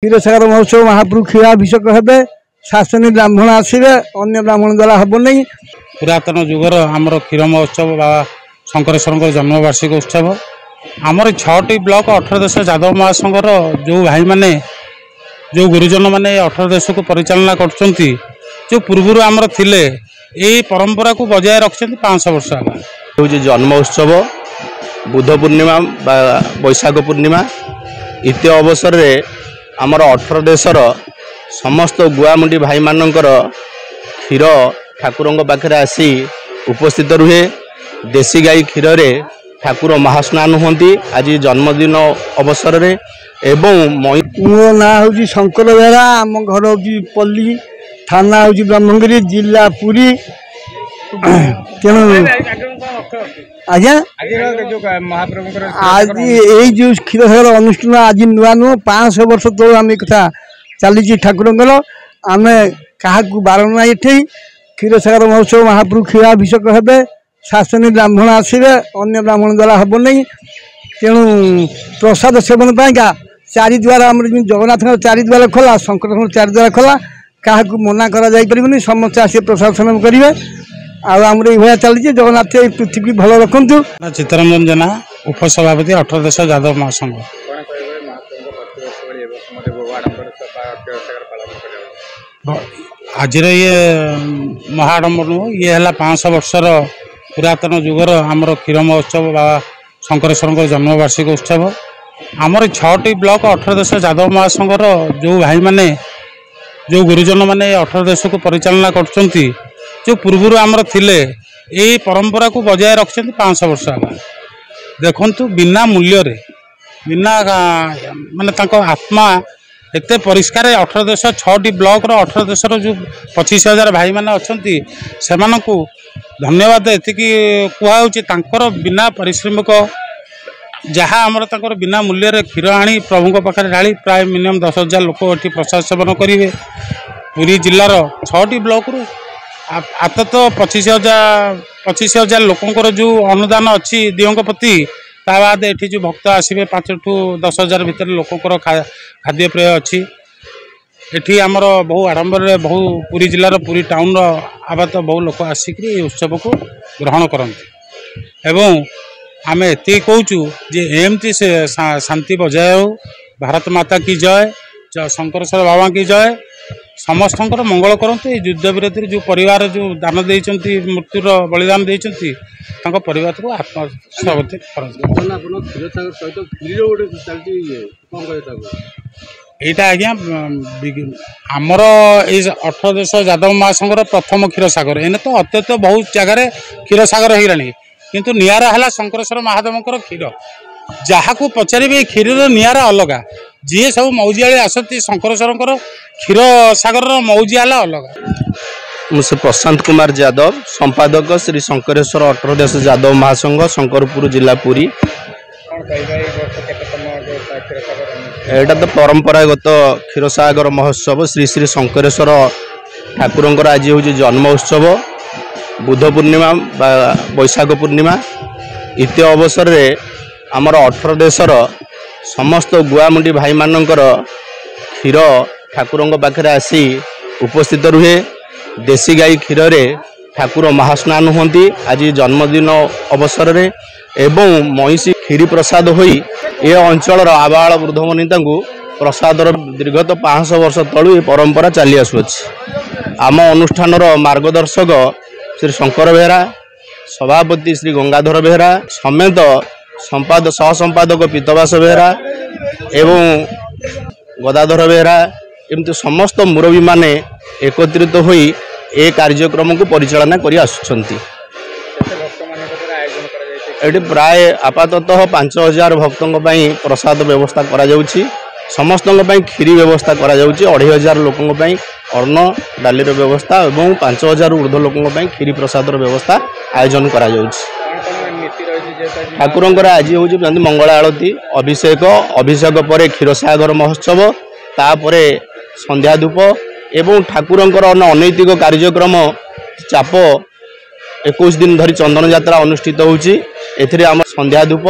क्षीरसागर महोत्सव महाप्रभु क्षीराभिषेक हेबे शासनी ब्राह्मण आसवे अन्य ब्राह्मण द्वारा हम नहीं। पुरातन जुगर आमर क्षीर महोत्सव बाबा शंकरेश्वर जन्मवार्षिक उत्सव आमर 6टी ब्लॉक 18 देश यादव महासंघर जो भाई माने जो गुरुजन माने 18 देश को परिचालना करछंती जो पूर्व आमर थिले यही परंपरा को बजाय रखछंती 500 वर्ष आगे। जन्म उत्सव बुध पूर्णिमा बैशाख पूर्णिमा इत्य अवसर रे आमर 18 देशर समस्त गुआमुंडी भाई मानकर क्षीर ठाकुर पाखे आसी उपस्थित रुहे। देसी गाई क्षीर रे ठाकुर महास्नान होती आज जन्मदिन अवसर रे एवं मो ना हूँ शंकर बेहरा आम घर हूँ पल्ली थाना हूँ ब्रह्मगिरी जिला पुरी तेणु आज्ञा आज यही जो क्षीरसागर अनुष्ठान आज नुआ नुह 500 वर्ष तक आम कथा चली ठाकुर आम क्या बारण ये क्षीरसागर महोत्सव महाप्रभु क्षीराभिषेक हेबे शासनी ब्राह्मण आसवे अन्य ब्राह्मण द्वारा हम नहीं। तेणु प्रसाद सेवन पाइका चारि द्वार आम जगन्नाथ चारि द्वार खोला शंकर चारि द्वार खोला क्या मना करा कर समस्त आस प्रसाद सेवन करेंगे आमर ये चली जगन्नाथ पृथ्वी भल रखु। चित्तरंजन जेना उपसभापति 18 देश यादव महासंघ। आज ये महाडंबर नुह ये है 500 वर्षर पुरातन जुगर आमर क्षीर महोत्सव बाबा शंकरेश्वर जन्मवार्षिक उत्सव आमर 6टी ब्लॉक 18 देश यादव महासंघर जो भाई माने जो गुरुजन माने 18 देश को परिचालना करछंती जो पूर्व आमर थिले यही परंपरा को बजाय रखछंती 500 वर्ष आगे। देखंतु बिना मूल्य रे बिना माने तांको आत्मा एते परिष्कार 18 देश 6टी ब्लॉक रो 18 देशर जो 25,000 भाई माने अछंती सेमानकु धन्यवाद एतिकी कुहाउची तांकर बिना परिश्रमिक जहाँ आमर तांकर बिना मूल्य रे क्षीर आनी प्रभु पाखे ढाली प्राय मिनिमम 10,000 लोक एठी प्रसाद सेवन करेंगे। पुरी जिलार 6टी ब्लॉक रू आता तो 25,000 लोकंर जो अनुदान अच्छी दियों प्रति ता बाद एठी जो भक्त आसवे 5 टू 10,000 भितर लोकंर खाद्य पेय अच्छी एठी आमर बहु आडंबर बहु पुरी जिलार पुरी टाउन आबाद बहु लोक आसिक उत्सव को ग्रहण करते एवं आम ये कहूँ जे एमती से शांति बजाय हो। भारत माता की जय, शंकरेश्वर बाबा की जय, समस्त मंगल करते। युद्ध विरोधी जो परिवार जो दान देती मृत्युर बलिदान देती परिवार को आत्मस्वागत यहाँ आज्ञा आमर ये 18 देश यादव महासंघर प्रथम क्षीरसागर एने तो अत्यंत बहुत जगार क्षीरसागर होगलानी किंतु नियारा है शंकरेश्वर महादेवंकर क्षीर जहाँ को पचारे क्षीर नियारा अलग जी सब मौजिया आसती शंकरेश्वर क्षीर सागर मौजिया अलग। मुझे प्रशांत कुमार यादव संपादक श्री शंकरेश्वर 18 देश यादव महासंघ शंकरपुर जिला पुरी। एटा तो परंपरागत क्षीरसागर महोत्सव श्री श्री शंकरेश्वर ठाकुर आज हूँ जन्म उत्सव बुध पूर्णिमा बैशाख पूर्णिमा इत्य अवसर रे आमर 18 देशर समस्त गुआमुंडी भाई मानकर क्षीर ठाकुर पाखे आसी उपस्थित रुहे। देसी गाई क्षीर रे ठाकुर महास्नान होती आज जन्मदिन अवसर रे एवं महिषी क्षीरी प्रसाद होई ए अंचल आबाल वृद्ध वनिता प्रसाद दीर्घत 500 वर्ष तलू ये परंपरा चली आसुअछि। आम अनुष्ठान मार्गदर्शक श्री शंकर बेहरा सभापति श्री गंगाधर बेहरा समेत सह संपादक पीतवास बेहरा एवं गदाधर बेहरा एमती समस्त मुरबी माने एकत्रित होई ए कार्यक्रम को परिचालना करी आसुछंती। एटी प्राय आपाततः 5,000 भक्तों पई प्रसाद व्यवस्था करा जाउछि। समस्त क्षीरी व्यवस्था करा जाउछि। 2,500 लोकों पई अन्न डालीर व्यवस्था और 5,000 ऊर्ध लोकों पई क्षीरी प्रसाद व्यवस्था आयोजन करा जाउछि। ठाकुरंकर आज हूँ मंगल आलती अभिषेक पर क्षीरसागर महोत्सव तापरे संध्या धूप एवं ठाकुरंकर अनैतिक कार्यक्रम चाप 21 दिन धरी चंदन यात्रा अनुष्ठित होउछि। एथिरे आम संध्या धूप